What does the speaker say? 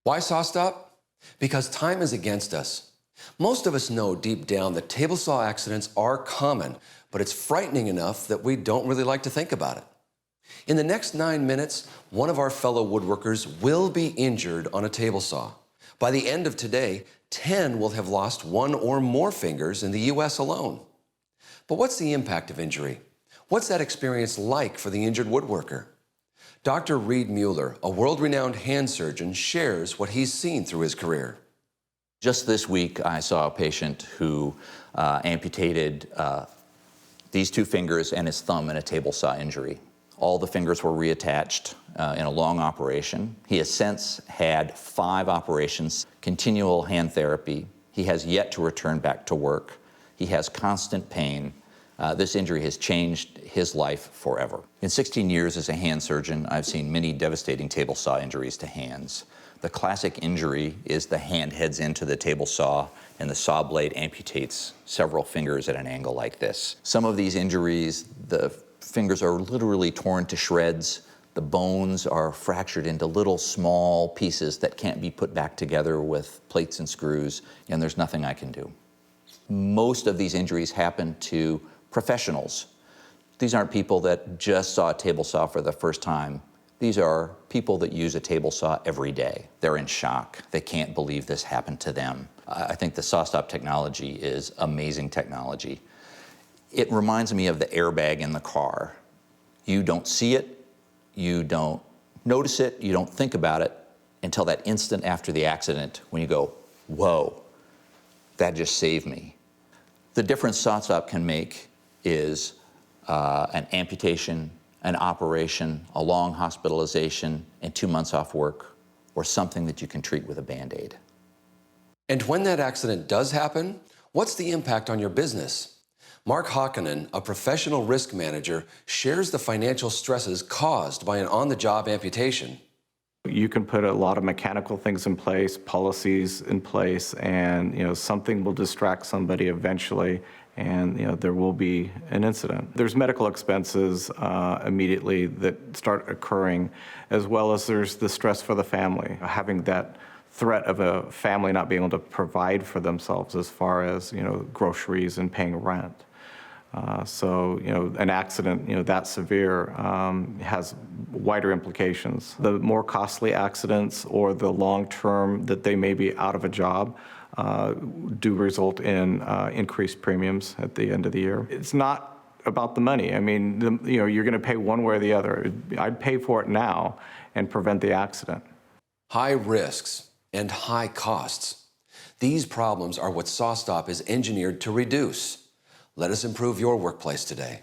Why SawStop? Because time is against us. Most of us know deep down that table saw accidents are common, but it's frightening enough that we don't really like to think about it. In the next 9 minutes, one of our fellow woodworkers will be injured on a table saw. By the end of today, 10 will have lost one or more fingers in the US alone. But what's the impact of injury? What's that experience like for the injured woodworker? Dr. Reed Mueller, a world-renowned hand surgeon, shares what he's seen through his career. Just this week, I saw a patient who amputated these two fingers and his thumb in a table saw injury. All the fingers were reattached in a long operation. He has since had 5 operations, continual hand therapy. He has yet to return back to work. He has constant pain. This injury has changed his life forever. In 16 years as a hand surgeon, I've seen many devastating table saw injuries to hands. The classic injury is the hand heads into the table saw and the saw blade amputates several fingers at an angle like this. Some of these injuries, the fingers are literally torn to shreds. The bones are fractured into little small pieces that can't be put back together with plates and screws, and there's nothing I can do. Most of these injuries happen to professionals. These aren't people that just saw a table saw for the first time. These are people that use a table saw every day. They're in shock. They can't believe this happened to them. I think the SawStop technology is amazing technology. It reminds me of the airbag in the car. You don't see it, you don't notice it, you don't think about it until that instant after the accident when you go, whoa, that just saved me. The difference SawStop can make is an amputation, an operation, a long hospitalization, and 2 months off work, or something that you can treat with a Band-Aid. And when that accident does happen, what's the impact on your business? Mark Hawkinen, a professional risk manager, shares the financial stresses caused by an on-the-job amputation. You can put a lot of mechanical things in place, policies in place, and something will distract somebody eventually, and there will be an incident. There's medical expenses immediately that start occurring, as well as there's the stress for the family, having that threat of a family not being able to provide for themselves as far as groceries and paying rent. So an accident that severe has wider implications. The more costly accidents or the long term that they may be out of a job do result in increased premiums at the end of the year. It's not about the money. I mean, you're going to pay one way or the other. I'd pay for it now and prevent the accident. High risks and high costs. These problems are what SawStop is engineered to reduce. Let us improve your workplace today.